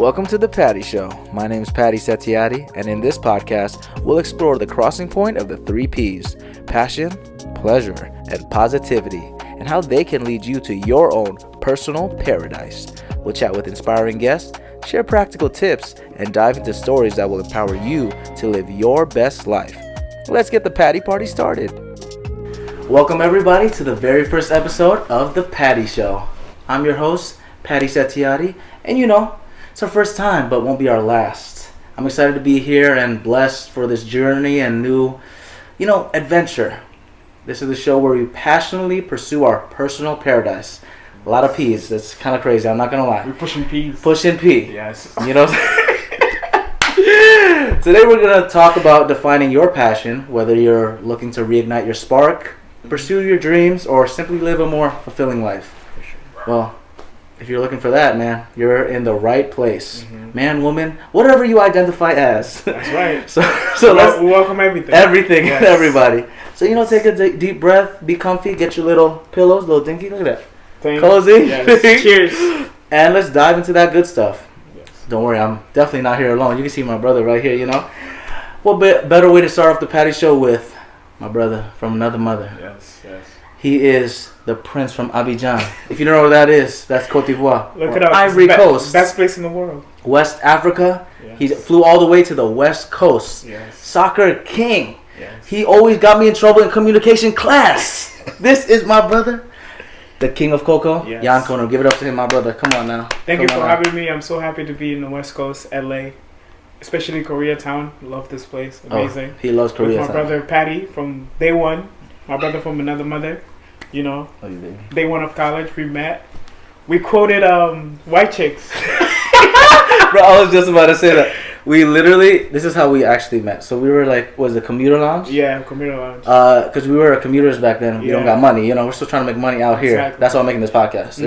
Welcome to the Patty Show. My name is Patty Setiadi, and in this podcast, we'll explore the crossing point of the three P's: passion, pleasure, and positivity, and how they can lead you to your own personal paradise. We'll chat with inspiring guests, share practical tips, and dive into stories that will empower you to live your best life. Let's get the Patty Party started. Welcome everybody to the very first episode of the Patty Show. I'm your host, Patty Setiadi, and it's our first time, but won't be our last. I'm excited to be here and blessed for this journey and new, adventure. This is the show where we passionately pursue our personal paradise. A lot of P's. That's kind of crazy. I'm not going to lie. We're pushing P's. Pushing P. Yes. Today we're going to talk about defining your passion, whether you're looking to reignite your spark, pursue your dreams, or simply live a more fulfilling life. Well, if you're looking for that, man, you're in the right place. Mm-hmm. Man, woman, whatever you identify as. That's right. so let's welcome everything. Everything and everybody. So, take a deep breath, be comfy, get your little pillows, little dinky. Look at that. Cozy. Yes. Cheers. And let's dive into that good stuff. Yes. Don't worry, I'm definitely not here alone. You can see my brother right here, What better way to start off the Patty Show with my brother from another mother. Yes. He is the prince from Abidjan. If you don't know where that is, that's Côte d'Ivoire. Look it up. Ivory Coast. Best place in the world. West Africa. Yes. He flew all the way to the West Coast. Yes. Soccer king. Yes. He always got me in trouble in communication class. This is my brother, the king of Coco, yes. Yann Konan. Give it up to him, my brother. Come on now. Thank you for having me. I'm so happy to be in the West Coast, LA, especially Koreatown. Love this place. Amazing. He loves Koreatown. With my brother Patty from day one. My brother from another mother. Day one of college, we met. We quoted White Chicks. Bro, I was just about to say that. This is how we actually met. So we were was it commuter lounge? Yeah, commuter lounge. Because we were commuters back then. We don't got money. We're still trying to make money out here. Exactly. That's why I'm making this podcast.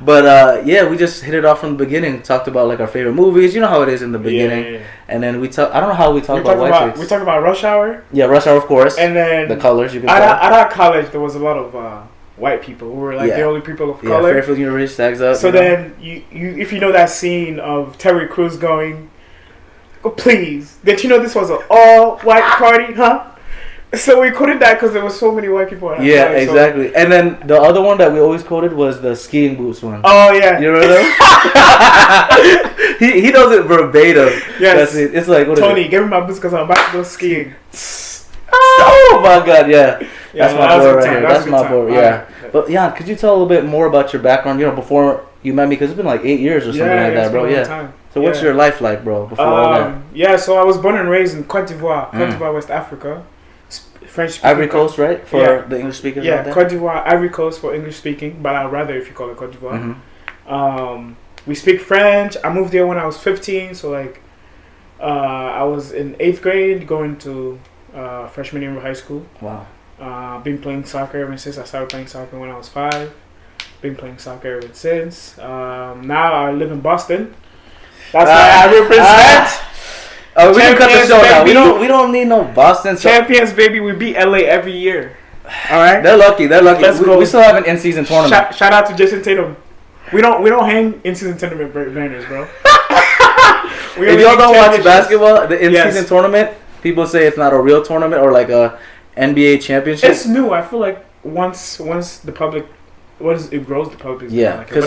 But we just hit it off from the beginning. Talked about our favorite movies. You know how it is in the beginning. Yeah. And then I don't know how we talked about White Chicks. We talked about Rush Hour. Yeah, Rush Hour, of course. And then the colors you can at our college, there was a lot of white people who were the only people of color. Fairfield University stacks up. So then you if you know that scene of Terry Crews going, "Oh, please, did you know this was an all white party, huh?" So we quoted that because there were so many white people. Yeah, exactly. And then the other one that we always quoted was the skiing boots one. Oh yeah, you remember that? he does it verbatim. Yes, it's like Tony, give me my boots because I'm about to go skiing. Oh my God, yeah. That's my boy right here. That's my boy. Yeah. Right. But Yann, could you tell a little bit more about your background? Before you met me, because it's been 8 years or something like that, bro. Time. So what's your life like, bro? Before all that? Yeah. So I was born and raised in Côte d'Ivoire, West Africa. French speaking. Ivory Coast, right? For the English speakers. Yeah, Côte d'Ivoire, Ivory Coast for English speaking, but I'd rather if you call it Côte d'Ivoire. Mm-hmm. We speak French. I moved there when I was 15, so I was in 8th grade going to freshman year of high school. Wow. Been playing soccer ever since. I started playing soccer when I was 5. Been playing soccer ever since. Now I live in Boston. That's why I represent. We can cut the show now. We don't need no Boston. Champions, baby. We beat LA every year. All right. They're lucky. Let's go. We still have an in-season tournament. Shout out to Jason Tatum. We don't hang in-season tournament banners, bro. If y'all don't watch basketball, the in-season tournament, people say it's not a real tournament or a NBA championship. It's new. I feel like once the public. It grows the public. Yeah, because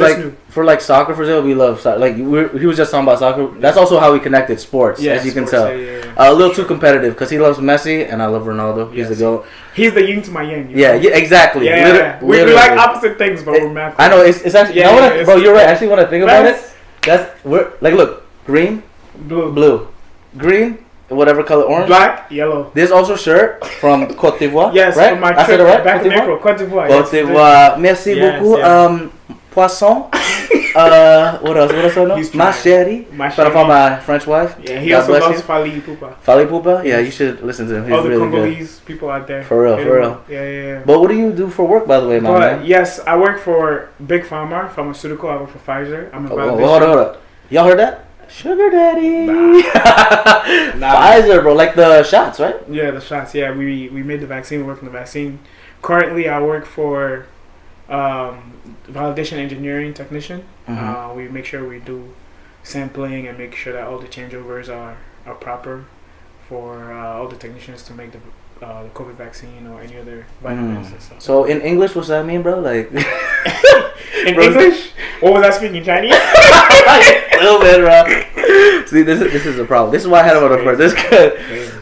for soccer, for example, we love soccer. He was just talking about soccer. That's also how we connected sports, as you can tell. Yeah. A little too competitive because he loves Messi and I love Ronaldo. He's the GOAT. He's the yin to my yang. Yeah, exactly. Yeah, we like opposite things, but we're mad. I know it's actually. Bro, you're right. Actually, when I think about it, look, green, blue, green. Whatever color, orange, black, yellow. There's also shirt from Côte d'Ivoire. Yes, right? from my trip. I said it right? Back in April, Côte d'Ivoire. Côte d'Ivoire. Merci beaucoup. Poisson. What else? Ma chérie. Shout out my French wife. Yeah, he also loves Fali Poupa. Fali Poupa? Yeah, you should listen to him. He's all the really Congolese people out there. For real. Yeah. But what do you do for work, by the way, man? Yes, I work for Big Pharma, pharmaceutical. I work for Pfizer. I'm a hold on. Y'all heard that? Sugar daddy. Pfizer, bro. The shots, right? Yeah, the shots. Yeah, we made the vaccine. We work on the vaccine. Currently, I work for Validation engineering technician. Mm-hmm. We make sure we do sampling and make sure that all the changeovers are proper for all the technicians to make the COVID vaccine or any other vitamins and stuff. So in English, what's that mean, bro? Like in English? What was I speaking? Chinese? A little bit, bro. See, this is a problem. This is why I had him on the first. This guy,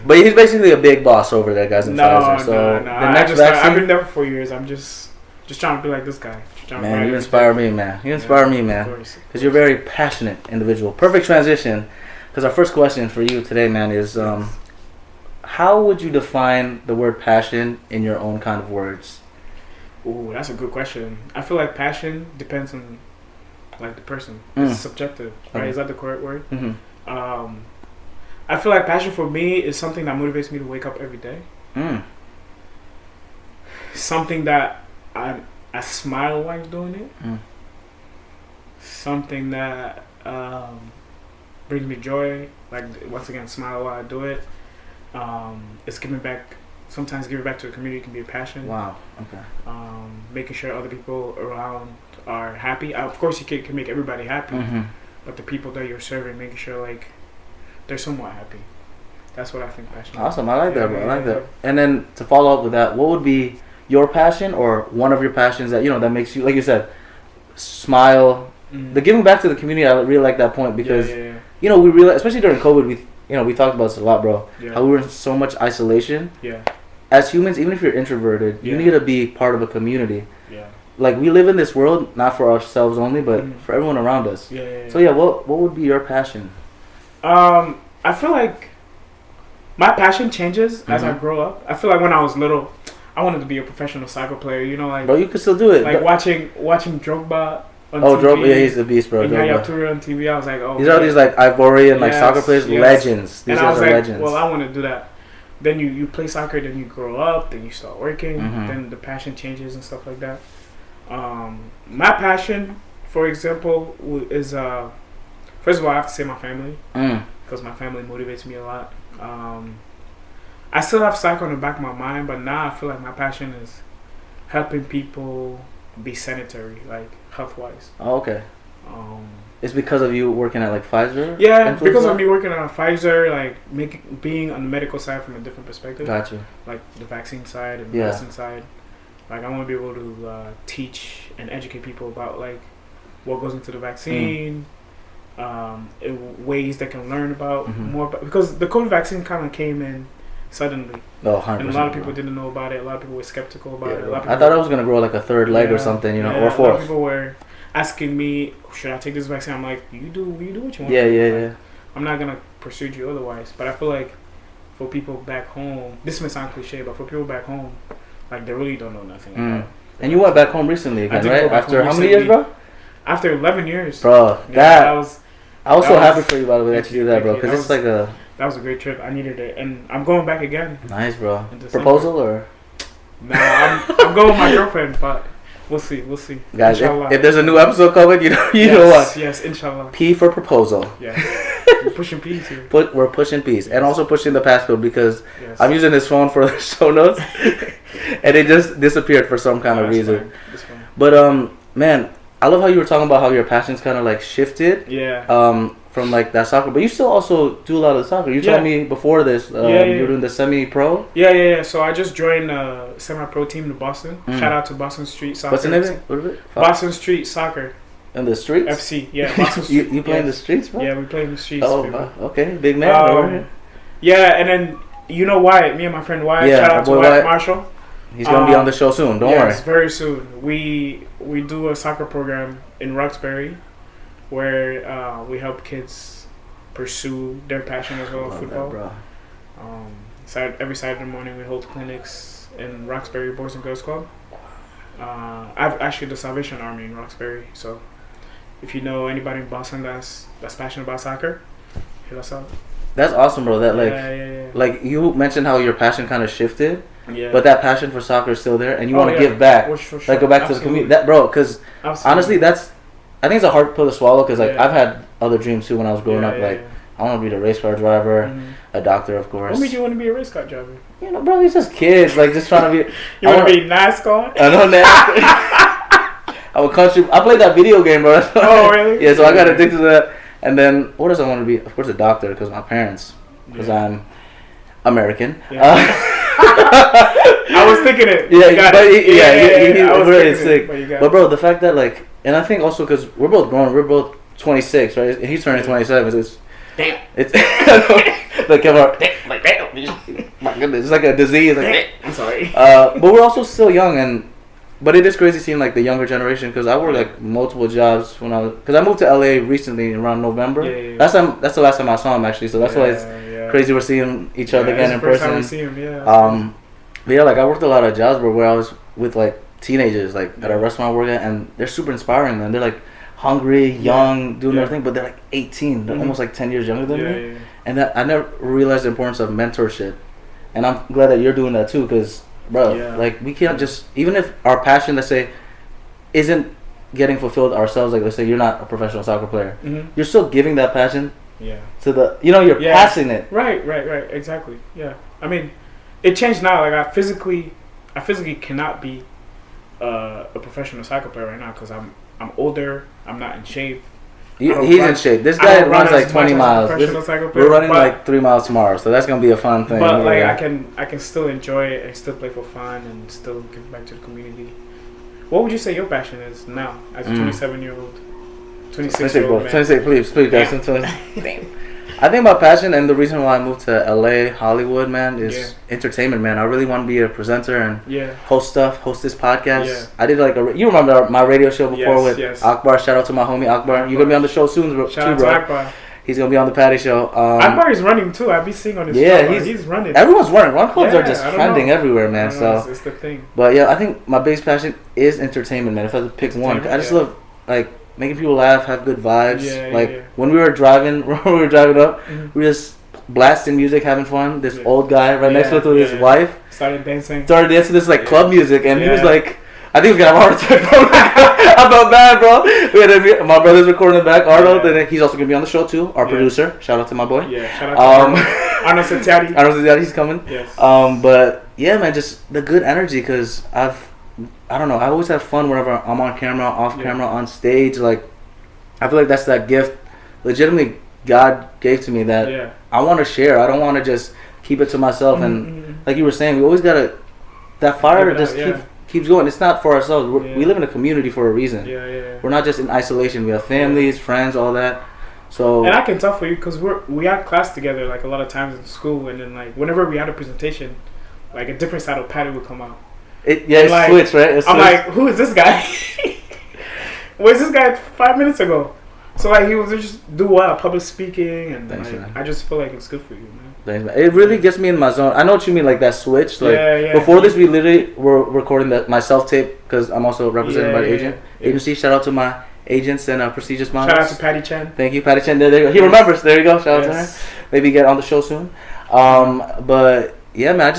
but he's basically a big boss over there, guys, in Pfizer. So no. the next vaccine, I've been there for 4 years. I'm just trying to be like this guy. Man, you inspire me, man. You inspire me, man. Because you're a very passionate individual. Perfect transition. Because our first question for you today, man, is how would you define the word passion in your own kind of words? Ooh, that's a good question. I feel like passion depends on like the person. It's subjective, right? Okay. Is that the correct word? Mm-hmm. I feel like passion for me is something that motivates me to wake up every day. Something that I smile while doing it. Something that brings me joy. Like, once again, smile while I do it. It's giving back. Sometimes giving back to the community can be a passion. Wow. Okay. Making sure other people around are happy. Of course, you can make everybody happy, but the people that you're serving, making sure like they're somewhat happy. That's what I think passion is. Awesome. I like that, bro. I like that. And then to follow up with that, what would be your passion or one of your passions that that makes you, like you said, smile? The giving back to the community, I really like that point because we realize, especially during COVID, we talked about this a lot, bro. How we were in so much isolation. As humans, even if you're introverted, you need to be part of a community. Like, we live in this world not for ourselves only, but for everyone around us. So what would be your passion? I feel like my passion changes as I grow up. I feel like when I was little, I wanted to be a professional soccer player. Like, bro, you can still do it. Like watching Drogba on TV. Drogba, he's the beast, bro. And Yaya Toure on TV. I was like, these are these like Ivorian soccer players, legends. These guys are legends. Well, I want to do that. Then you play soccer, then you grow up, then you start working, then the passion changes and stuff like that. My passion, for example, is first of all, I have to say my family, because my family motivates me a lot. I still have soccer in the back of my mind, but now I feel like my passion is helping people be sanitary, like health-wise. Oh, okay. It's because of you working at like Pfizer? Yeah, because of me working at Pfizer, like being on the medical side from a different perspective. Gotcha. Like the vaccine side and the medicine side. Like, I want to be able to teach and educate people about like what goes into the vaccine, ways they can learn about more because the COVID vaccine kind of came in suddenly. Oh, 100%. And a lot of people didn't know about it. A lot of people were skeptical about it. A lot of I thought I was gonna grow like a third leg or something, or fourth. A lot of people were asking me, should I take this vaccine? I'm like, you do what you want. Yeah. I'm not gonna pursue you otherwise. But I feel like for people back home, this may sound cliche, but for people back home, like, they really don't know nothing about it. And you went back home recently again, right? After how many years, bro? After 11 years. Bro, I was so happy for you, by the way, that you did that, bro. Because it's like that was a great trip. I needed it, and I'm going back again. Nice, bro. Proposal or? Nah, I'm going with my girlfriend, but we'll see. Guys, if there's a new episode coming, you know what? Yes, inshallah. P for proposal. Yeah. We're pushing P's here. We're pushing P's, and also pushing the passcode because I'm using this phone for the show notes, and it just disappeared for some kind of reason. Fine. But man, I love how you were talking about how your passions kind of like shifted. Yeah. From like that soccer, but you still also do a lot of soccer. You told me before this, you were doing the semi-pro. Yeah. So I just joined a semi-pro team in Boston. Shout out to Boston Street Soccer. What's the name of it? What is it? Boston Street Soccer. In the streets? FC, yeah. Boston Street. you play in the streets, bro? Yeah, we play in the streets. Oh, okay, big man. Yeah, and then Wyatt, me and my friend Wyatt. Shout out to Wyatt Marshall. He's gonna be on the show soon. Don't worry. Yes, very soon. We do a soccer program in Roxbury, where we help kids pursue their passion as well as football. That, bro. Every Saturday morning we hold clinics in Roxbury Boys and Girls Club. I've actually the Salvation Army in Roxbury, so if you know anybody in Boston that's passionate about soccer, hit us up. That's awesome, bro. That like you mentioned how your passion kind of shifted, but that passion for soccer is still there, and you want to give back, sure. like go back to the community. That, bro, because honestly, I think it's a hard pill to swallow. Because like I've had other dreams too when I was growing up. Like I want to be a race car driver, a doctor, of course. What made you want to be a race car driver? Bro, he's just kids, like just trying to be. You want to be NASCAR? I know NASCAR. I'm a country. I played that video game, bro. Oh, really? Yeah, so I got addicted to that. And then, what does I want to be? Of course, a doctor, because my parents, because I'm American. Yeah. I was thinking it. Yeah, I was really thinking sick. It, but bro, the fact that like, and I think also because we're both grown, we're both 26, right? And he's turning 27, so it's damn. It's like damn. My goodness, it's like a disease. Like, I'm sorry. But we're also still young, but it is crazy seeing like the younger generation because I worked like multiple jobs when because I moved to LA recently around November. Yeah. That's the last time I saw him actually, so that's why it's crazy we're seeing each other again in person. Time we see him, But yeah, like I worked a lot of jobs where I was with like teenagers, like at a restaurant I work at, and they're super inspiring, man. They're like hungry, young, doing their thing, but they're like 18. They're almost like 10 years younger than me. Yeah. And that I never realized the importance of mentorship, and I'm glad that you're doing that too, because bro, like we can't just, even if our passion, let's say, isn't getting fulfilled ourselves, like let's say you're not a professional soccer player, you're still giving that passion to the, you're passing it. Right, exactly. Yeah, I mean, it changed now. Like I physically cannot be a professional soccer player right now because I'm older. I'm not in shape. He's in shape. This guy runs like 20 miles. We're running like 3 miles tomorrow, so that's gonna be a fun thing. But like I can still enjoy it and still play for fun and still give back to the community. What would you say your passion is now as a 27-year-old, 26-year-old man? 26, please guys. Damn. I think my passion and the reason why I moved to LA, Hollywood, man, is entertainment, man. I really want to be a presenter and host this podcast. Yeah. I did like you remember my radio show before with Akbar. Shout out to my homie Akbar. You're gonna be on the show soon, Shout out to Akbar. He's gonna be on the Patty show. Akbar is running too. I've been seeing on his show. He's running. Everyone's running. Run clubs are just trending everywhere, man. So it's the thing. But yeah, I think my biggest passion is entertainment, man. If I had to pick one, I just love like making people laugh, have good vibes. When we were driving up, we were just blasting music, having fun. This old guy right next to us with his wife started dancing this like club music, and he was like, I think he was gonna have a heart attack, bro. I felt bad, bro. My brother's recording in the back, Arnold, and he's also gonna be on the show too. Our producer, shout out to my boy. Shout out to Arnold Setiadi. He's coming. Yes. But yeah, man, just the good energy, because I don't know, I always have fun whenever I'm on camera, off camera, on stage. Like, I feel like that's that gift legitimately God gave to me that I want to share. I don't want to just keep it to myself. And like you were saying, we always gotta, that fire keeps going. It's not for ourselves. We live in a community for a reason. We're not just in isolation. We have families, friends, all that. So, and I can tell for you because we had class together like a lot of times in school, and then like whenever we had a presentation, like a different side of Patty would come out. It's like, switch, right? I'm like, who is this guy? Where's this guy 5 minutes ago? So like he was just do public speaking, and thanks, like, I just feel like it's good for you, man. Thanks, man. It really gets me in my zone. I know what you mean, like that switch. Like before this, we literally were recording my self tape because I'm also represented by the agency. Shout out to my agents and prestigious models. Shout out to Patty Chen. Thank you, Patty Chen. There you go. He remembers. There you go. Shout out to her. Maybe get on the show soon. But yeah, man,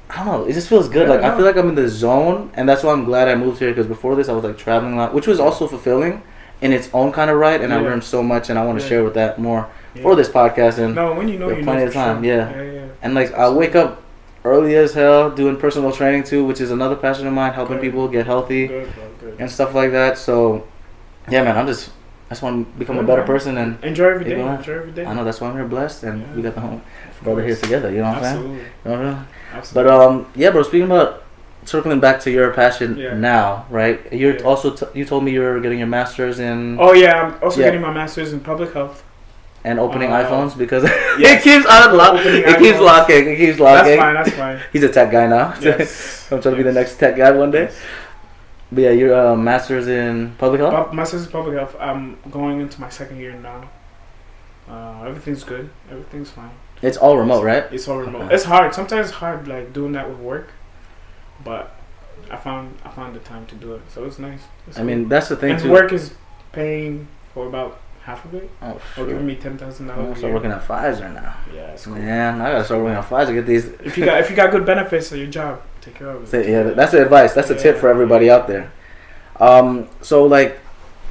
I don't know. It just feels good. I feel like I'm in the zone, and that's why I'm glad I moved here. Because before this, I was like traveling a lot, which was also fulfilling in its own kind of right. And I learned so much, and I want to share with that more for this podcast. And when you know, you plenty know of time. Sure. And like I wake up early as hell doing personal training too, which is another passion of mine, helping people get healthy and stuff like that. So yeah, man, I just want to become a better person and enjoy every day. I know, that's why I'm here blessed, and we got the home brother here together. You know what I'm saying? You know? Absolutely. But bro, speaking about circling back to your passion now, right? You're also you told me you're getting your master's in. Oh yeah, I'm also getting my master's in public health. And opening iPhones because it keeps unlocking. It keeps locking. That's fine. He's a tech guy now. Yes. I'm trying to be the next tech guy one day. Yes. But yeah, you're master's in public health? Master's in public health. I'm going into my second year now. Everything's good. Everything's fine. It's all remote, right? It's all remote. Okay. It's hard. Sometimes it's hard, like doing that with work. But I found the time to do it, so it's nice. I mean, that's the thing and too. Work is paying for about half of it. Oh, or giving me $10,000. I'm start working at Pfizer now. Yeah, it's cool. Man, I gotta start working at Pfizer to get these. If you got good benefits at your job, take care of it. Yeah, that's the advice. That's a tip for everybody out there. So like,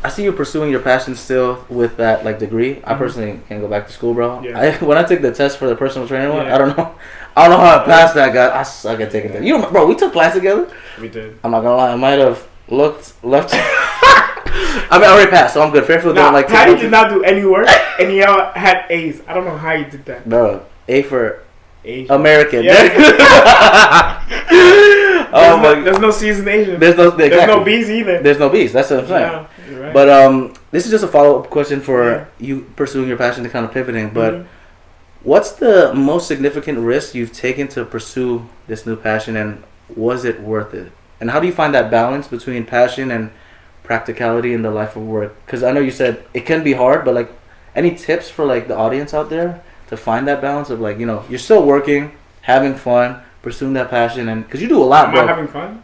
I see you pursuing your passion still with that like degree. I personally can't go back to school, bro. Yeah. When I took the test for the personal trainer one, I don't know how I passed that, guy. I suck at taking that. Bro, we took class together. We did. I'm not gonna lie, I might have looked left. I mean, I already passed, so I'm good. Fairfield don't like. Patty did not do any work, and he had A's. I don't know how he did that. Bro, A for Asian. American. Yeah. There's no C's in Asian. There's no B's either. There's no B's. That's what I'm saying. Yeah, you're right. But this is just a follow-up question for you pursuing your passion to kind of pivoting. But what's the most significant risk you've taken to pursue this new passion, and was it worth it? And how do you find that balance between passion and practicality in the life of work? Because I know you said it can be hard, but like, any tips for like the audience out there to find that balance of like, you know, you're still working, having fun, pursuing that passion, and because you do a lot, bro. Am I having fun?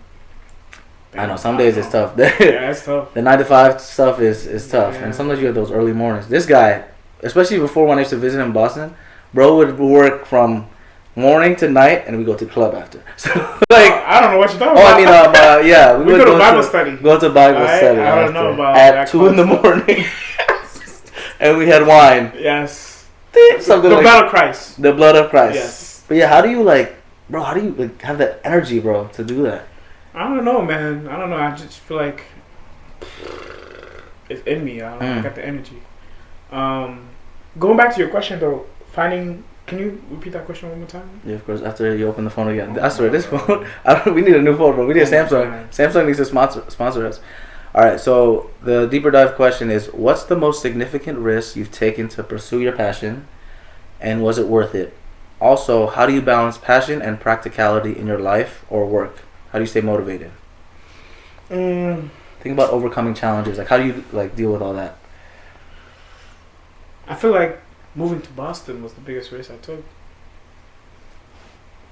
I know some days it's tough. Yeah, it's tough. The 9 to 5 stuff is tough, Yeah. and sometimes you have those early mornings. This guy, especially before when I used to visit him in Boston, bro would work from morning to night, and we go to the club after. So like, I don't know what you're talking about. I mean, yeah, we go to Bible study. Go to Bible study. I don't know about at that 2 in the morning, and we had wine. Yes. Something the like blood of Christ. The blood of Christ. Yes. But yeah, how do you like have that energy, bro, to do that? I don't know, man. I don't know. I just feel like it's in me. I got the energy. Going back to your question though, can you repeat that question one more time? Yeah, of course. After you open the phone again, I swear this phone. We need a new phone, bro. We need a Samsung. Man. Samsung needs to sponsor us. All right. So the deeper dive question is: what's the most significant risk you've taken to pursue your passion, and was it worth it? Also, how do you balance passion and practicality in your life or work? How do you stay motivated? Think about overcoming challenges. Like, how do you deal with all that? I feel like moving to Boston was the biggest risk I took.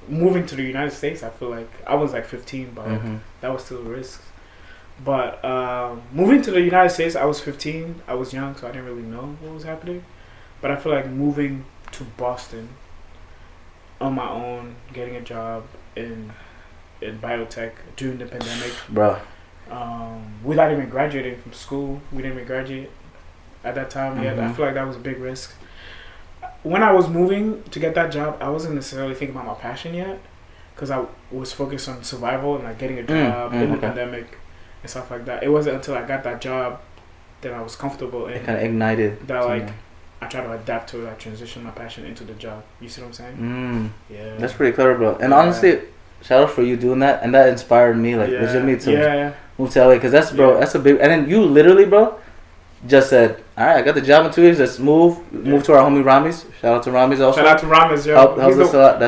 Moving to the United States, I feel like I was like 15, but that was still a risk. But moving to the United States, I was 15. I was young, so I didn't really know what was happening. But I feel like moving to Boston on my own, getting a job in biotech during the pandemic, bro. Without even graduating from school, we didn't even graduate at that time yet. I feel like that was a big risk. When I was moving to get that job, I wasn't necessarily thinking about my passion yet, because I was focused on survival and like getting a job in the pandemic and stuff like that. It wasn't until I got that job that I was comfortable in. It kind of ignited that like I try to adapt to it. I transition my passion into the job. You see what I'm saying? Yeah. That's pretty clever, bro. And honestly, shout out for you doing that, and that inspired me legitimately to move to LA, because that's that's a big. And then you literally, bro, just said, all right, I got the job in 2 weeks. Let's move to our homie Rami's. Shout out to Rami's also. Shout out to Rami's, yo.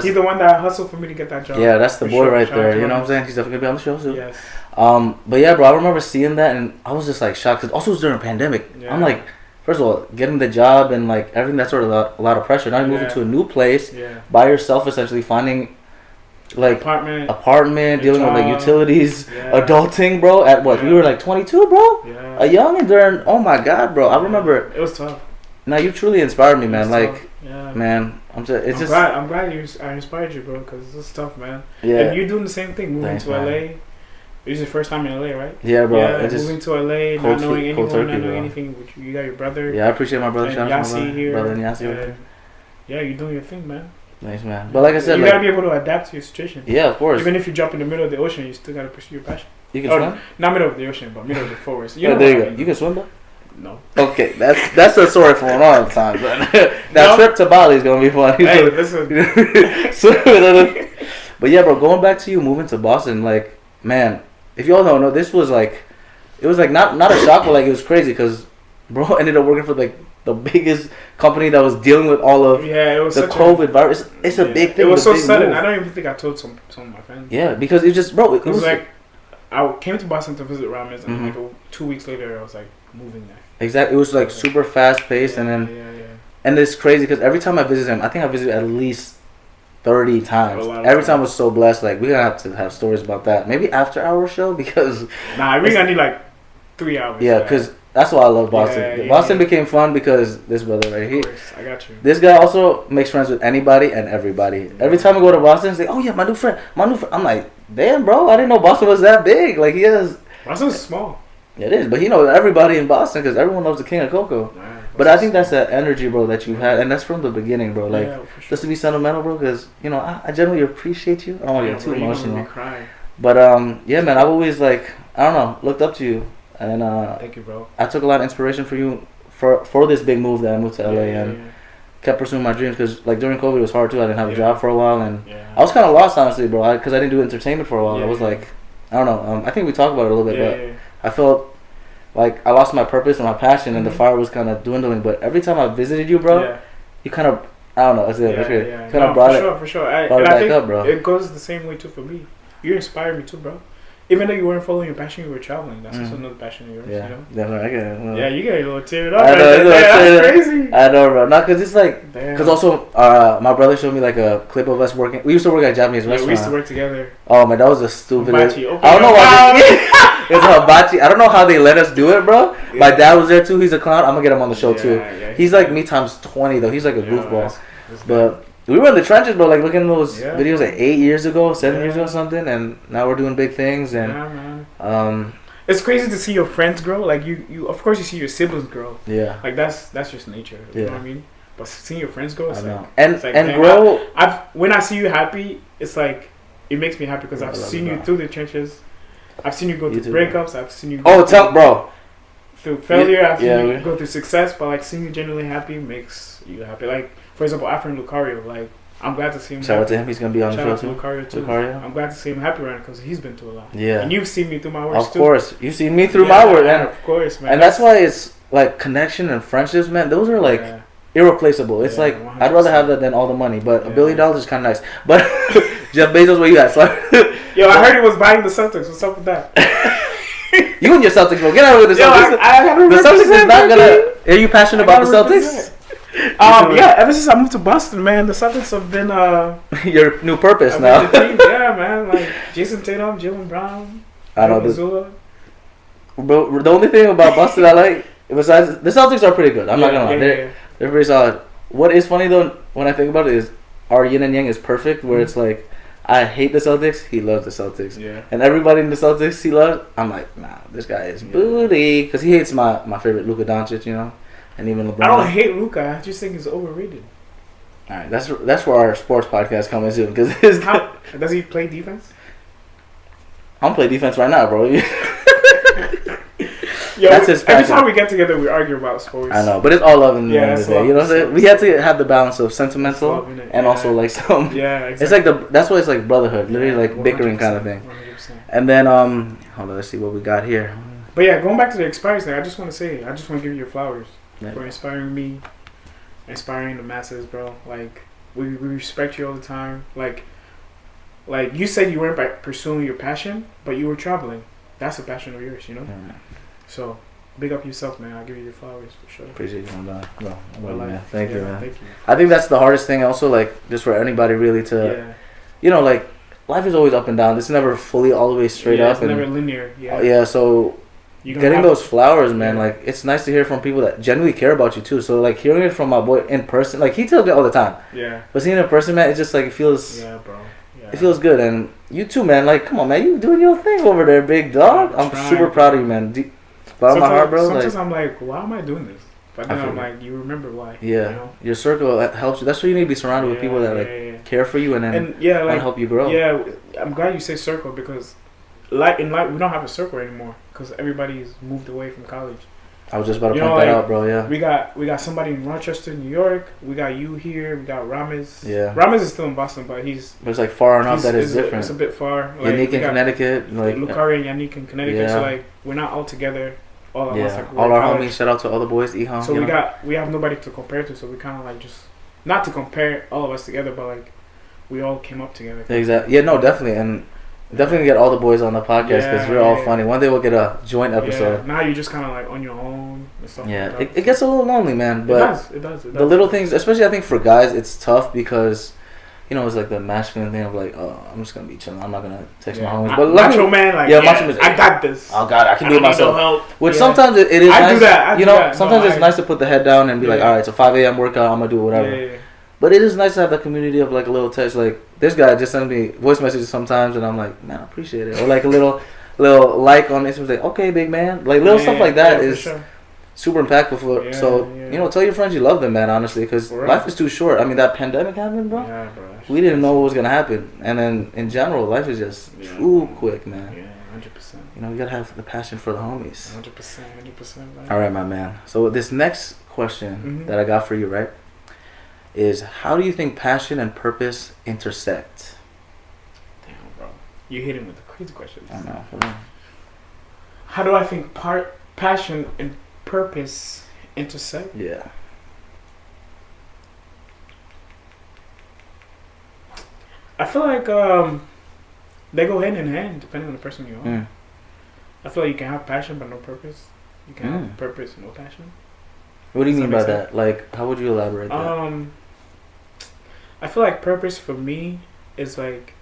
He's the one that hustled for me to get that job. Yeah, that's the boy right there. You know what I'm saying? He's definitely gonna be on the show soon. Yes. But yeah, bro, I remember seeing that, and I was just like shocked, because also it was during a pandemic. Yeah. I'm like, first of all, getting the job and like everything, that's sort of a lot of pressure. Now you're moving to a new place by yourself, essentially finding like apartment, dealing with like utilities, adulting, bro. At what we were like 22, bro. Yeah. A young and during. Oh my god, bro. I remember it was tough. Now you truly inspired me, man. Like, man, I'm glad I inspired you, bro, because it's tough, man. Yeah. And you're doing the same thing, moving to LA. It was your first time in LA, right? Yeah, bro. Yeah, moving to LA, not knowing anyone, not knowing anything. You got your brother. Yeah, I appreciate my brother. And Yassi here. Brother and Yassi. Yeah, you're doing your thing, man. Nice, man. But like I said, you gotta be able to adapt to your situation. Yeah, of course. Even if you drop in the middle of the ocean, you still gotta pursue your passion. You can swim? Not middle of the ocean, but middle of the forest. There you go. You can swim, though? No. Okay, that's a story for another time. That trip to Bali is gonna be fun. Hey, listen. But yeah, bro, going back to you moving to Boston, like, man, if y'all don't know, this was like, it was like not a shock, but like it was crazy, because bro ended up working for like the biggest company that was dealing with all of the COVID virus. It's a big thing. It was so sudden. Move. I don't even think I told some of my friends. Yeah, because it just, bro, it was like I came to Boston to visit Rami's, and like 2 weeks later, I was like moving there. Exactly. It was like super fast paced, and then and it's crazy because every time I visit him, I think I visited at least 30 times. Every time I was so blessed. Like, we're gonna have to have stories about that. Maybe after our show, because I really need like 3 hours. Yeah, because that's why I love Boston. Boston became fun because this brother right here. I got you. This guy also makes friends with anybody and everybody. Every time I go to Boston, he's like, "Oh yeah, my new friend." I'm like, "Damn, bro, I didn't know Boston was that big." Like, he has. Boston's small. It is, but he knows everybody in Boston because everyone loves the King of Cocoa. Man, but I think that's that energy, bro, that you've had, and that's from the beginning, bro. Like, just to be sentimental, bro, because I generally appreciate you. I don't want to get too emotional. Cry. But yeah, man, I've always I don't know, looked up to you And thank you, bro. I took a lot of inspiration for you for this big move that I moved to LA and kept pursuing my dreams because like during COVID it was hard too. I didn't have a job for a while and I was kind of lost honestly, bro, because I didn't do entertainment for a while. I was like, I don't know. I think we talked about it a little bit, but I felt like I lost my purpose and my passion and the fire was kind of dwindling. But every time I visited you, bro, you kind of, I don't know, that's it. Kind of brought it, for sure. Brought it I back think up, bro. it goes the same way too for me. You inspired me too, bro. Even though you weren't following your passion, you were traveling. That's also another passion of yours, you know? Definitely. I get it. Yeah, you get a little teared up. I know, that's crazy. I know, bro. Not because it's like, because also my brother showed me like a clip of us working. We used to work at a Japanese restaurant. We used to work together. Oh man, that was the stupidest. I don't know why. It's a hibachi. I don't know how they let us do it, bro. Yeah. My dad was there too. He's a clown. I'm gonna get him on the show too. He's like me times 20 though. He's like a goofball. But we were in the trenches, bro. Like looking at those videos like 8 years ago, 7 years ago, something, and now we're doing big things. And it's crazy to see your friends grow. Like you of course you see your siblings grow. Yeah. Like that's just nature. You know what I mean? But seeing your friends grow, it's like and man, grow. When I see you happy, it's like it makes me happy because I've seen you through the trenches. I've seen you go through breakups. I've seen you go through failure. I've seen you go through success. But like seeing you genuinely happy makes you happy. Like for example, Afrin Lucario. Like I'm glad to see him. Shout out to him. He's gonna be on the show too. Lucario too. I'm glad to see him happy right now because he's been through a lot. Yeah. And you've seen me through my work. Of course, you've seen me through my work, and of course, man. And that's why it's like connection and friendships, man. Those are like irreplaceable. It's like 100%. I'd rather have that than all the money, but $1 billion is kind of nice. But Jeff Bezos, where you at? Yo, I heard he was buying the Celtics. What's up with that? You and your Celtics, bro. Get out with the Celtics. The Celtics is not gonna. Are you passionate about the Celtics? Yeah. Ever since I moved to Boston, man, the Celtics have been your new purpose now. Yeah, man. Like Jason Tatum, Jalen Brown, I know Missoula. Bro, the only thing about Boston I like, besides the Celtics, are pretty good. I'm not gonna lie. They're pretty solid. What is funny though, when I think about it, is our yin and yang is perfect. Where it's like, I hate the Celtics, he loves the Celtics. Yeah. And everybody in the Celtics he loves, I'm like, nah, this guy is booty. Because he hates my favorite Luka Doncic, you know, and even LeBron. I don't hate Luka. I just think he's overrated. All right, that's where our sports podcast comes in. Because does he play defense? I'm playing defense right now, bro. Yo, that's his passion. Every time we get together, we argue about sports. I know, but it's all love in the end of the day. You know what I'm saying? We have to have the balance of sentimental and also like some. Yeah, exactly. It's like that's why it's like brotherhood, literally like bickering kind of thing. 100%. And then hold on, let's see what we got here. But yeah, going back to the experience thing, I just want to give you your flowers for inspiring me, inspiring the masses, bro. Like we respect you all the time. Like you said, you weren't pursuing your passion, but you were traveling. That's a passion of yours, you know. Yeah. So, big up yourself, man. I'll give you your flowers for sure. Appreciate you, man. Man. Thank you, man. Thank you. I think that's the hardest thing also, like, just for anybody really to, you know, like, life is always up and down. It's never fully all the way straight up. It's never linear. Yeah. Yeah, so getting those flowers, man, like, it's nice to hear from people that genuinely care about you, too. So, like, hearing it from my boy in person, like, he tells me all the time. Yeah. But seeing it in person, man, it's just, like, it feels... Yeah, bro. Yeah. It feels good. And you, too, man. Like, come on, man. You doing your thing over there, big dog. I'm super proud of you, man. But my heart, bro. Sometimes I'm like, why am I doing this? But then I'm like, you remember why. Yeah. You know? Your circle helps you. That's why you need to be surrounded with people that care for you and help you grow. Yeah, I'm glad you say circle because, like in life, we don't have a circle anymore because everybody's moved away from college. I was just about to point that out, bro. Yeah. We got somebody in Rochester, New York. We got you here. We got Rames. Yeah. Rames is still in Boston, but it's like far enough that it's different. It's a bit far. Like, Yannick in Connecticut. Like Lucari and Yannick in Connecticut. Yeah. So like we're not all together. All of us. Like, all our homies. Shout out to all the boys. Eham. So we have nobody to compare to. So we kind of like just not to compare all of us together, but like we all came up together. Exactly. Yeah. No. Definitely. And definitely get all the boys on the podcast because we're all funny. One day we'll get a joint episode. Yeah. Now you're just kind of like on your own and stuff. Yeah. Like it gets a little lonely, man. But it does. The little things, especially I think for guys, it's tough because. You know, it's like the masculine thing of like, oh, I'm just gonna be chilling. I'm not gonna text my homies. But macho man, like, macho man, I got this. Oh God, I can do it myself. No help. Which sometimes it is. I do that. You know, sometimes it's nice to put the head down and be like, all right, it's a 5 a.m. workout. I'm gonna do whatever. Yeah. But it is nice to have that community of like a little text. Like this guy just sends me voice messages sometimes, and I'm like, man, I appreciate it. Or like a little like on Instagram, like, okay, big man. Like little stuff like that is. Super impactful you know, tell your friends you love them, man, honestly, because life is too short. I mean, that pandemic happened, bro. Yeah, bro. We didn't know what was gonna happen, and then in general, life is just too quick, man. Yeah, 100%. you gotta have the passion for the homies. 100%, 100%, man. All right, my man. So this next question that I got for you, right, is how do you think passion and purpose intersect? Damn, bro. You're hitting with the crazy questions. I know. How do I think passion and purpose intersect? Yeah. I feel like they go hand in hand depending on the person you are. I feel like you can have passion but no purpose. You can have purpose and no passion. What do you mean by that? Like, how would you elaborate that? I feel like purpose for me is like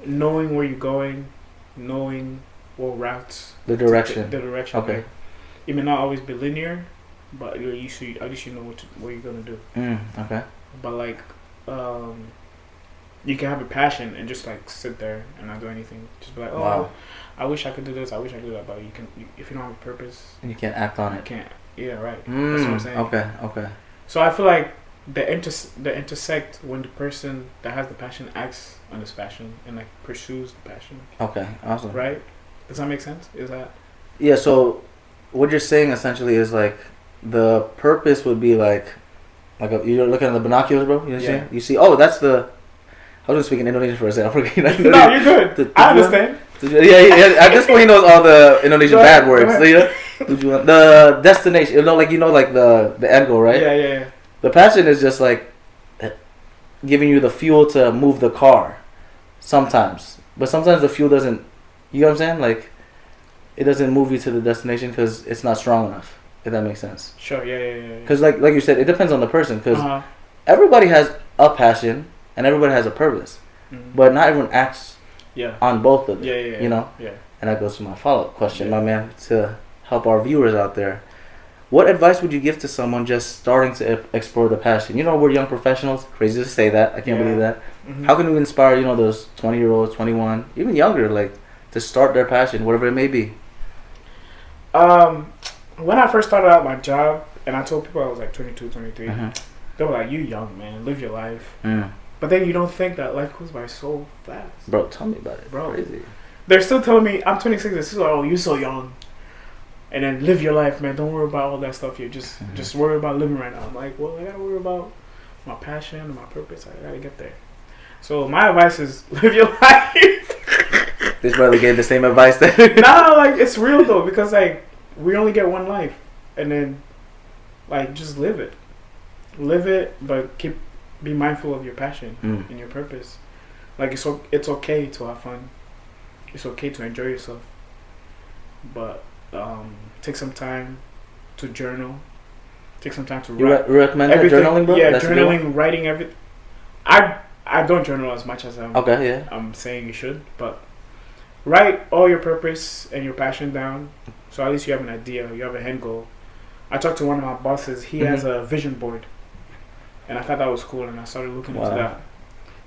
knowing where you're going, knowing what routes. The direction. The direction. Okay. Like, it may not always be linear, but you should, at least you know what you're gonna do. Okay. But like, you can have a passion and just like sit there and not do anything. Just be like, oh, wow. I wish I could do this. I wish I could do that. But if you don't have a purpose, and you can't act on it. You can't. Yeah, right. That's what I'm saying. Okay. So I feel like the intersect when the person that has the passion acts on this passion and like pursues the passion. Okay, awesome. Right? Does that make sense? Is that? Yeah. So what you're saying essentially is like the purpose would be like you're looking at the binoculars, bro. You know what I'm saying? You see, oh, that's the. I was just speaking Indonesian for a second. I forget. No, you're good. I understand. Yeah. At this point, he knows all the Indonesian bad words. So, the destination, like the end goal, right? Yeah. The passion is just like giving you the fuel to move the car, sometimes. But sometimes the fuel doesn't. You know what I'm saying? Like, it doesn't move you to the destination because it's not strong enough. If that makes sense. Sure. Yeah. Because like you said, it depends on the person. Because everybody has a passion and everybody has a purpose, but not everyone acts. Yeah. On both of them. Yeah. You know? Yeah. And that goes to my follow-up question, my man, to help our viewers out there. What advice would you give to someone just starting to explore the passion? We're young professionals. Crazy to say that. I can't believe that. How can we inspire, those 20-year-olds, 21, even younger, like, to start their passion, whatever it may be? When I first started out my job, and I told people I was like 22, 23, they were like, you young, man. Live your life. But then you don't think that life goes by so fast. Bro, tell me about it. Bro, crazy. They're still telling me, I'm 26, they're still like, oh, you're so young. And then live your life, man. Don't worry about all that stuff. You just worry about living right now. I'm like, well, I gotta worry about my passion and my purpose. I gotta get there. So my advice is live your life. This brother gave the same advice that like it's real though, because like we only get one life, and then like just live it, but be mindful of your passion and your purpose. Like it's okay to have fun. It's okay to enjoy yourself, but take some time to journal. Take some time to write. You recommend that journaling, bro? Yeah, journaling, writing everything. I don't journal as much as I'm saying you should, but write all your purpose and your passion down, so at least you have an idea. You have a end goal. I talked to one of my bosses. He has a vision board, and I thought that was cool, and I started looking into that.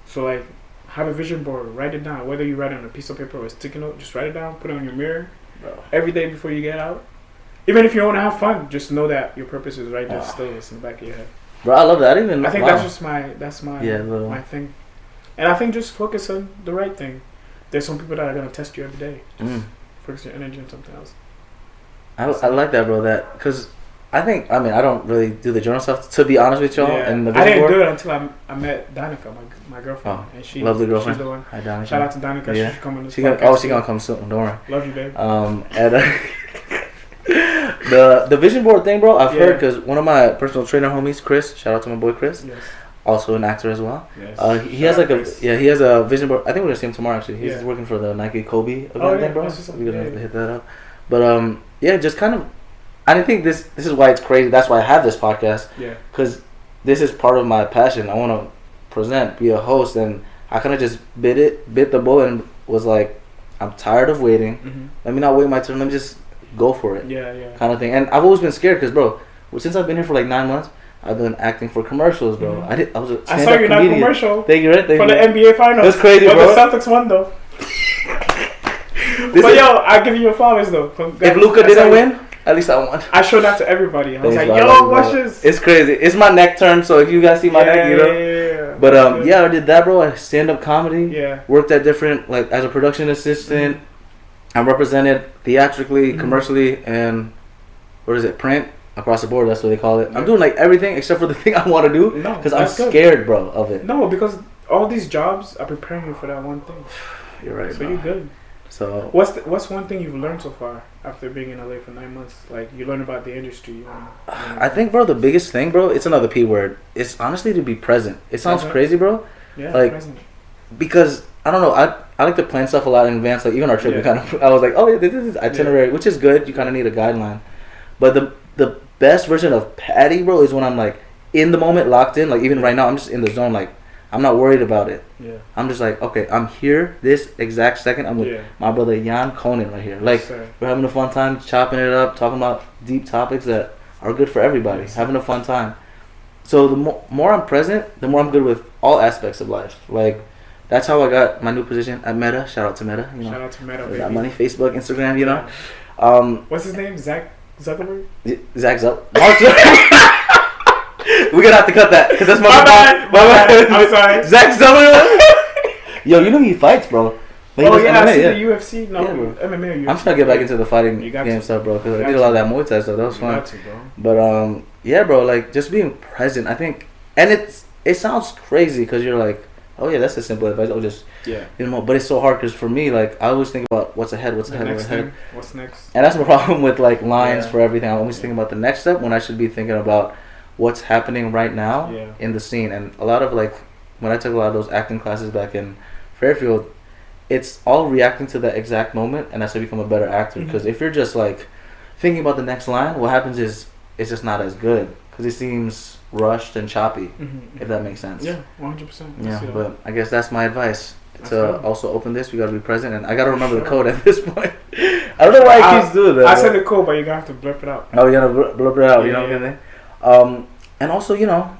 So like, have a vision board. Write it down. Whether you write it on a piece of paper or a sticky note, just write it down. Put it on your mirror. Bro. Every day before you get out. Even if you want to have fun, just know that your purpose is right there still. It's in the back of your head. Bro, I love that. I think that's my thing. And I think just focus on the right thing. There's some people that are gonna test you every day. Just focus your energy on something else. I like that, bro. Because I don't really do the journal stuff, to be honest with y'all. Yeah. And I didn't do it until I met Danica, my girlfriend. Oh, and she lovely girlfriend. She's the one. Hi, Danica. Shout out to Danica. Yeah. She should come on this podcast. She's gonna come soon. Don't worry. Love you, babe. The vision board thing, bro. I've heard, because one of my personal trainer homies, Chris. Shout out to my boy Chris. Yes. Also an actor as well. Yes. He has he has a vision board. I think we're gonna see him tomorrow. Actually, he's working for the Nike Kobe event thing, bro. We're gonna hit that up. But just kind of. I think this is why it's crazy. That's why I have this podcast. Yeah. Because this is part of my passion. I want to present, be a host, and I kind of just bit the bullet and was like, I'm tired of waiting. Let me not wait my turn. Let me just go for it. Yeah. Kind of thing. And I've always been scared because, bro, since I've been here for like 9 months, I've been acting for commercials, bro. I was a stand-up I saw you in that commercial. Thank you, right? For the NBA Finals. That's crazy, bro. But the Celtics won, though. I'll give you your flowers, though. If Luka didn't win, at least I won. I showed that to everybody. I was like, yo, watch this. It's crazy. It's my neck turn, so if you guys see my neck, you know. Yeah. But I did that, bro. I stand-up comedy. Yeah. Worked at different, like, as a production assistant. I'm represented theatrically, Mhm. commercially, and what is it, print across the board. That's what they call it. Yeah. I'm doing like everything except for the thing I want to do No, because I'm that's good. scared, bro, of it. No, because all these jobs are preparing you for that one thing. You're right, So bro. you're good. So What's one thing you've learned so far after being in LA for 9 months? Like you learn about the industry. I think, bro, the biggest thing, bro, it's another P word. It's honestly to be present. It sounds Present. crazy, bro, Yeah, like- present. because I don't know. I like to plan stuff a lot in advance. Like even our trip, we Yeah. kind of I was like, oh yeah, this is itinerary, which is good. You kind of need a guideline, but the best version of Patty, bro, is when I'm like in the moment, locked in. Like even right now, I'm just in the zone. Like I'm not worried about it. Yeah. I'm just like, okay, I'm here this exact second. I'm with Yeah. my brother Yann Konan right here. Like Yes, sir. we're having a fun time, chopping it up, talking about deep topics that are good for everybody. Yes. Having a fun time. So the more I'm present, the more I'm good with all aspects of life. Like that's how I got my new position at Meta. Shout out to Meta. You know, Shout out to Meta, that baby. money, Facebook, Instagram. You know, What's his name? Zach Zuckerberg. Zach Mark. We're gonna have to cut that because that's my My bad. bad. I'm sorry. Zach Zuckerberg. Yo, you know he fights, bro. Like, he Oh does yeah, I MMA, see yeah. the UFC. No, Yeah, bro. MMA or UFC. I'm trying to get back into the fighting You got game to. stuff, bro, because You I got did a lot of that Muay Thai stuff. That was You fun. got to, bro. But yeah, bro, like just being present. I think, and it sounds crazy because you're like, oh yeah, that's a simple advice. Oh, just Yeah. but it's so hard because for me, like I always think about what's ahead, what's The ahead, next what's ahead, thing. What's next? and that's my problem with like lines Yeah. for everything. I'm always thinking about the next step when I should be thinking about what's happening right now Yeah. in the scene. And a lot of like when I took a lot of those acting classes back in Fairfield, it's all reacting to that exact moment, and that's how you become a better actor. Mhm. Because if you're just like thinking about the next line, what happens is it's just not as good because it seems rushed and choppy. Mm-hmm. If that makes sense. Yeah, 100%. Yeah, but I guess that's my advice. That's To good. also open this, we gotta be present, and I gotta remember the Sure. code at this point. I don't know why I keep doing that. I bro. said the code, but you're gonna have to blurp it out. Oh, you gotta blurb it out. You Yeah, know what yeah. I mean? And also, you know,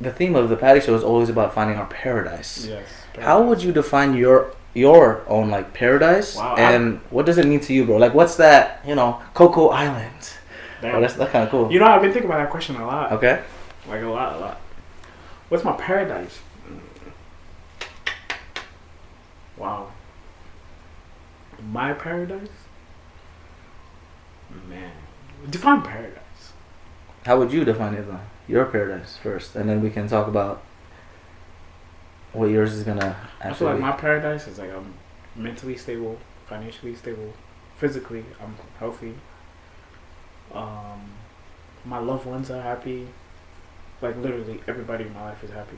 the theme of the Patty Show is always about finding our paradise. Yes. How would you define your own like paradise? Wow, And what does it mean to you, bro? Like, what's that? You know, Coco Island. Damn. Oh, that's kind of cool. You know, I've been thinking about that question a lot. Okay. Like a lot. What's my paradise? Wow. My paradise? Man. Define paradise. How would you define it though? Your paradise first, and then we can talk about what yours is gonna I feel actually. like my paradise is like I'm mentally stable, financially stable, physically I'm healthy. My loved ones are happy. Like literally everybody in my life is happy.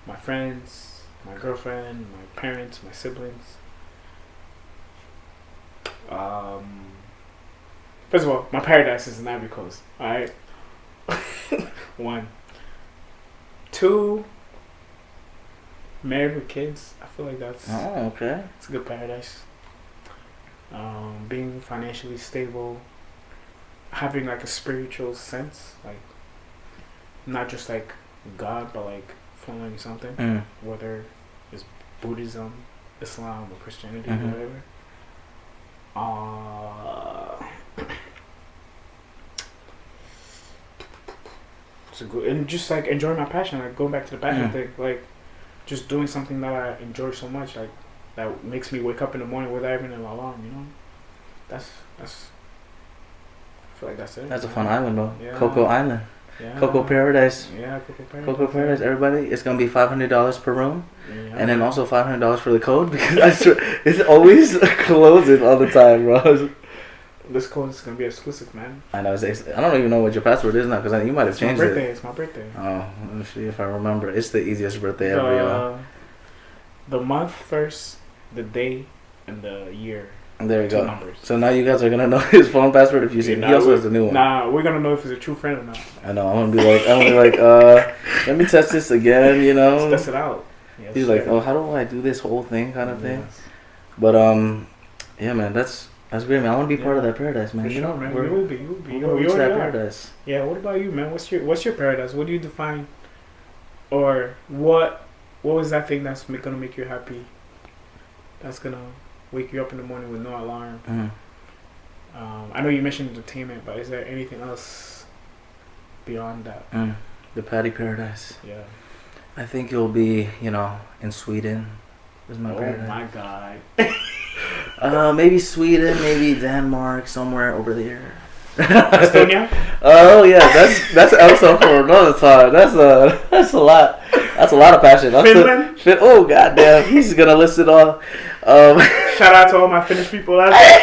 My friends, my girlfriend, my parents, my siblings. First of all, my paradise is in Ivory Coast. Alright? 1. 2, married with kids. I feel like that's Oh, okay. it's a good paradise. Being financially stable, having like a spiritual sense, like not just like God, but like following something, whether it's Buddhism, Islam, or Christianity, Mhm. or whatever. It's a good, and just like enjoying my passion, like going back to the passion thing, like just doing something that I enjoy so much, like that makes me wake up in the morning without even an alarm. You know, that's. I feel like that's it. That's a fun island, bro. Yeah. Coco Island. Yeah. Coco Paradise. Yeah, Coco Paradise. Coco Paradise, everybody. It's gonna be $500 per room, Yeah. and then also $500 for the code because I swear, it's always closing all the time, bro. This code is gonna be exclusive, man. I know. I don't even know what your password is now because you might have It's my changed birthday. it. It's my birthday. Oh, let me see if I remember. It's the easiest birthday ever, yo. The month first, the day, and the year. There you 2 go. numbers. So now you guys are gonna know his phone password if you see. Yeah, He also has the new one. Nah, we're gonna know if he's a true friend or not. I know. I'm gonna be like, let me test this again. You know. Let's test it out. Yes, He's like, sir. oh, how do I do this whole thing, kind of thing. Yes. But yeah, man, that's great, man. I want to be part of that paradise, man. For You sure, know, man. we're You will be. You will be. we're You gonna reach that already are. paradise. Yeah. What about you, man? What's your paradise? What do you define, or what was that thing that's gonna make you happy? That's gonna wake you up in the morning with no alarm. Mm. I know you mentioned entertainment, but is there anything else beyond that? The Patty Paradise. Yeah. I think you'll be, in Sweden. Is my Oh paradise. my God. Maybe Sweden, maybe Denmark, somewhere over there. Estonia? Oh yeah, that's an episode for another time. That's a lot. That's a lot of passion. Finland? Oh goddamn, he's gonna list it all. Shout out to all my Finnish people out there.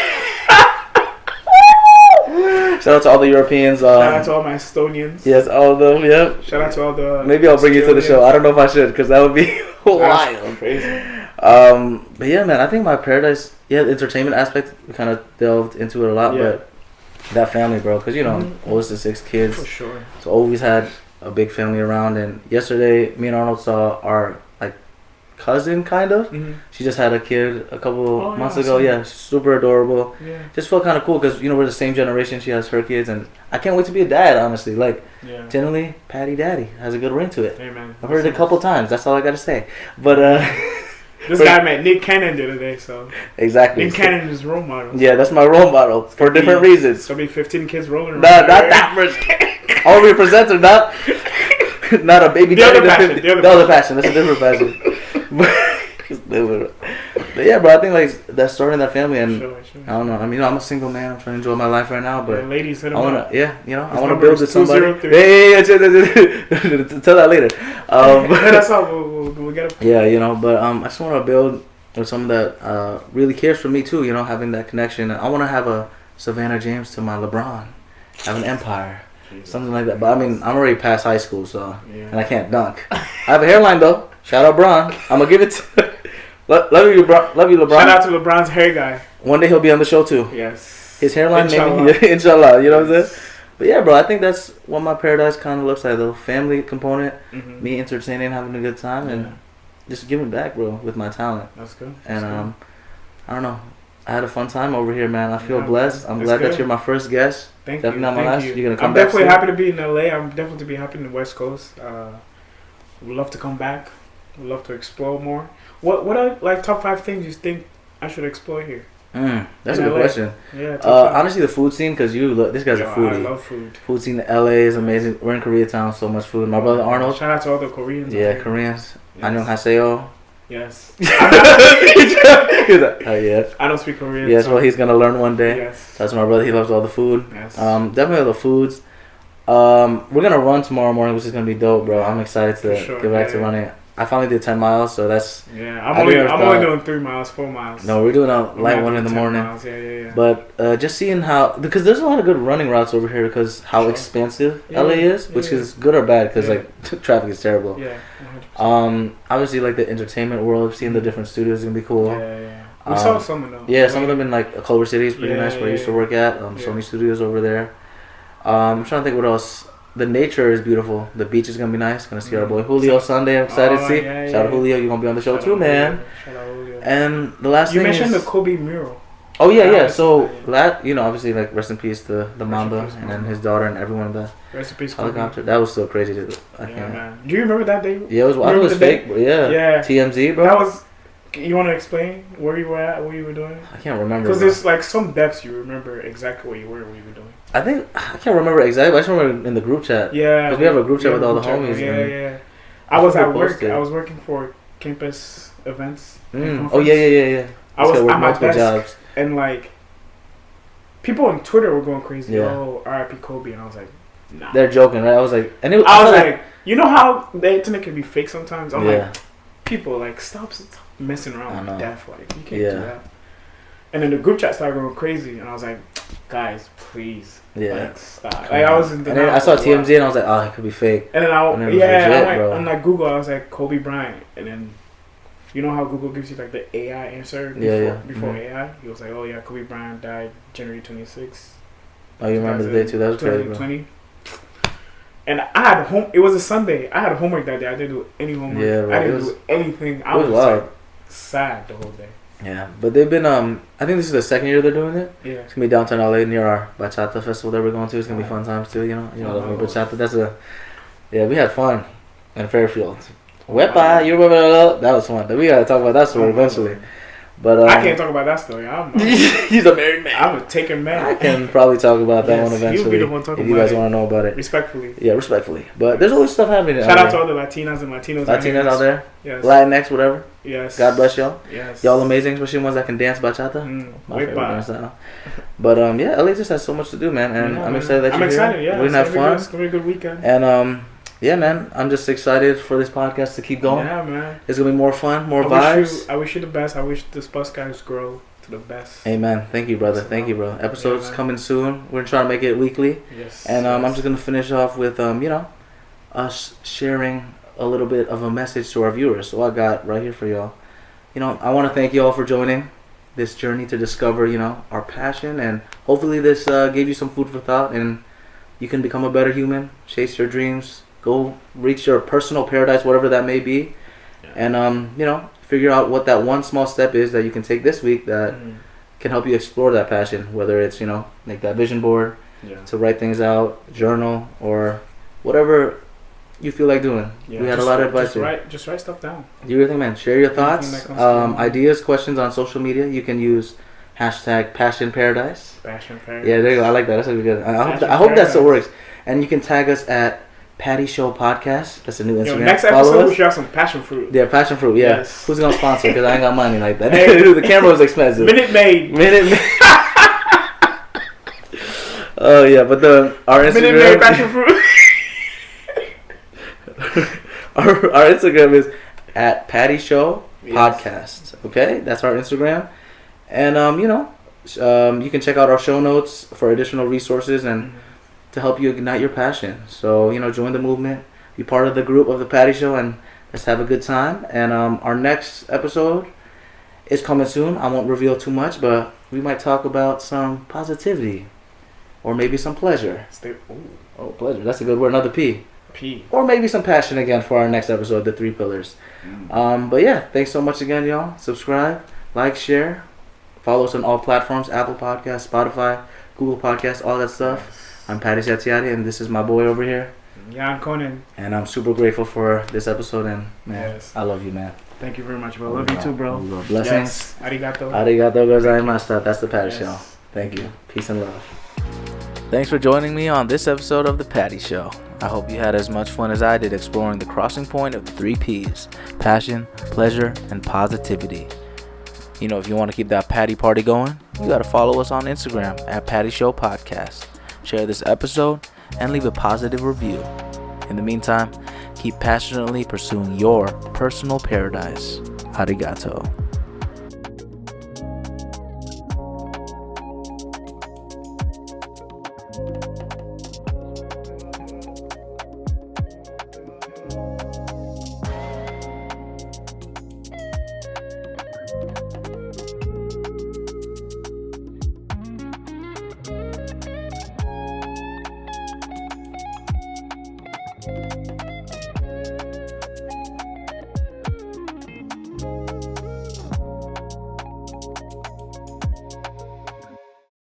Shout out to all the Europeans. Shout out to all my Estonians. Yes, all of them. Yep. Shout out to all the. Maybe I'll bring you to the show. I don't know if I should because that would be wild. Crazy. But yeah, man, I think my paradise, the entertainment aspect, we kind of delved into it a lot, but that family, bro, because you know, oldest of 6 kids. For sure. So always had a big family around, and yesterday, me and Arnold saw our cousin, kind of. Mm-hmm. She just had a kid a couple months ago. Yeah, super adorable. Yeah. Just felt kind of cool because, you know, we're the same generation. She has her kids, and I can't wait to be a dad, honestly. Generally, Patty Daddy has a good ring to it. Amen. I've heard it a couple times. That's all I got to say. But, this guy met Nick Cannon the other day, so. Exactly. Nick Cannon is role model. Yeah, that's my role model for different reasons. It's going to be 15 kids rolling around. Not that much. I'll be a presenter, not a baby daddy. The other passion. That's a different passion. But yeah, bro, I think that starting that family, and sure. I don't know. I mean, I'm a single man. I'm trying to enjoy my life right now, but ladies, hit I want to. Yeah, you know, I want to number build with somebody. Yeah. Tell that later. That's all. We'll get it. Yeah, you know, but I just want to build with someone that really cares for me too. You know, having that connection. I want to have a Savannah James to my LeBron. Have an empire. Something like that. But I mean, I'm already past high school, so and I can't dunk. I have a hairline though. Shout out Bron. I'm gonna give it to love you LeBron. Shout out to LeBron's hair guy. One day he'll be on the show too. Yes. His hairline, Inshallah. maybe. Inshallah. You know what I'm saying? But yeah, bro, I think that's what my paradise kind of looks like. The family component, me entertaining, having a good time, and just giving back, bro, with my talent. That's good. And I don't know. I had a fun time over here, man. I feel blessed. I'm glad that you're my first guest. Thank definitely you. Not my last. You're gonna come I'm back definitely soon. happy to be in LA. I'm definitely happy in the West Coast. Would love to come back. Would love to explore more. What are top 5 things you think I should explore here? That's a good question. Yeah. Honestly, the food scene, because this guy's a foodie. I love food. Food scene in LA is amazing. We're in Koreatown, so much food. My brother Arnold. Shout out to all the Koreans. Yeah, Koreans. Annyeonghaseyo. Yes. Oh yeah. I don't speak Korean. Yes, well, he's gonna learn one day. Yes. That's my brother. He loves all the food. Yes. Definitely all the foods. We're gonna run tomorrow morning, which is gonna be dope, bro. I'm excited to get back to running. I finally did 10 miles, so that's... Yeah, I'm only doing 3 miles, 4 miles. No, we're doing a light one in the morning. Miles. Yeah. But just seeing how... Because there's a lot of good running routes over here because how expensive LA is, which is good or bad because traffic is terrible. Yeah, 100%. Obviously, the entertainment world, seeing the different studios is going to be cool. Yeah. We saw some of them. Yeah, some of them in Culver City is pretty nice where I used to work at. Sony Studios over there. I'm trying to think what else. The nature is beautiful. The beach is gonna be nice. Gonna see our boy Julio Sunday. I'm excited to see. Shout out Julio. You're gonna be on the show too, man. Shout out Julio. And the last thing you mentioned the Kobe mural. Oh yeah. So that obviously rest in peace to the Mamba and then his daughter and everyone in the helicopter. That was so crazy. I can't. Man. Do you remember that day? Yeah, it was fake. Bro. Yeah. TMZ, bro. That was. You want to explain where you were at, what you were doing? I can't remember. Because there's some depths you remember exactly where you were, what you were doing. I can't remember exactly. But I just remember in the group chat. Yeah. Because we have a group chat with all the homies. Yeah. I was at work. I was working for campus events. Oh yeah. I was at my desk and people on Twitter were going crazy. Yeah. Oh, R.I.P. Kobe, and I was like, nah. They're joking, right? I was like, I was like, you know how the internet can be fake sometimes. I'm like, people stop messing around with death. You can't do that. And then the group chat started going crazy, and I was like, guys, please, stop. I was in the. And then I saw TMZ, and I was like, oh, it could be fake. And then I went on Google. I was like, Kobe Bryant, and then you know how Google gives you the AI answer before AI. He was like, oh yeah, Kobe Bryant died January 26th. Oh, you remember the day too? That was crazy, bro. 2020. And I had it was a Sunday. I had homework that day. I didn't do any homework. Yeah, bro, I didn't do anything. I was wild. Sad the whole day. Yeah, but they've been. I think this is the second year they're doing it. Yeah, it's gonna be downtown LA near our bachata festival that we're going to. It's gonna be fun times too. You know, bachata. We had fun in Fairfield. Wepa, you remember that? That was fun. We gotta talk about that story eventually. But I can't talk about that story. He's a married man. I'm a taken man. I can probably talk about that one eventually. You'll be the one talking if you guys want to know about it. Respectfully. Yeah, respectfully. But there's always stuff happening. Shout out to all the Latinas and Latinos. Latinas out there. Yes. Latinx, whatever. Yes. God bless y'all. Yes. Y'all amazing, especially ones that can dance bachata. My favorite dance style. But yeah, LA just has so much to do, man, and I'm excited that you're excited. here. Yeah, we're gonna have fun. It's gonna be a good weekend. And yeah, man, I'm just excited for this podcast to keep going. Yeah, man. It's gonna be more fun, more vibes. I wish you the best. I wish this bus guys grow to the best. Amen. Thank you, brother. Thank you, bro. Episodes coming soon. We're trying to make it weekly. Yes. And I'm just gonna finish off with us sharing a little bit of a message to our viewers. So I got right here for y'all. I want to thank y'all for joining this journey to discover, our passion, and hopefully this gave you some food for thought, and you can become a better human, chase your dreams, go reach your personal paradise, whatever that may be, and figure out what that one small step is that you can take this week that can help you explore that passion, whether it's make that vision board, to write things out, journal, or whatever you feel like doing. We had a lot of advice here. Just write stuff down. Do your thing, man. Share your thoughts, ideas, questions on social media. You can use hashtag Passion Paradise. Passion Paradise. Yeah, there you go. I like that. That's really good. I hope that still works. And you can tag us at Patty Show Podcast. That's a new Instagram. Next episode we should have some passion fruit. Yeah, passion fruit. Yeah. Yes. Who's gonna sponsor? Because I ain't got money like that. Hey. The camera was expensive. Minute Maid. Oh yeah, but our Instagram. Minute Maid passion fruit. our Instagram is at Patty Show Podcast. Okay, that's our Instagram, and you can check out our show notes for additional resources and to help you ignite your passion. So join the movement, be part of the group of the Patty Show, and let's have a good time. And our next episode is coming soon. I won't reveal too much, but we might talk about some positivity or maybe some pleasure. Oh, pleasure. That's a good word. Another P. Or maybe some passion again for our next episode, the 3 pillars. But yeah, thanks so much again, y'all. Subscribe, like, share, follow us on all platforms: Apple Podcasts, Spotify, Google Podcasts, all that stuff. Yes. I'm Patty Setiadi, and this is my boy over here, Yann Konan. And I'm super grateful for this episode, and man, I love you, man. Thank you very much, bro. Love you too, bro. Blessings. Yes. Arigato. Arigato gozaimasu. That's the Patty Show. Thank you. Peace and love. Thanks for joining me on this episode of The Patty Show. I hope you had as much fun as I did exploring the crossing point of the 3 Ps: passion, pleasure, and positivity. If you want to keep that Patty party going, you got to follow us on Instagram at Patty Show Podcast. Share this episode and leave a positive review. In the meantime, keep passionately pursuing your personal paradise. Arigato.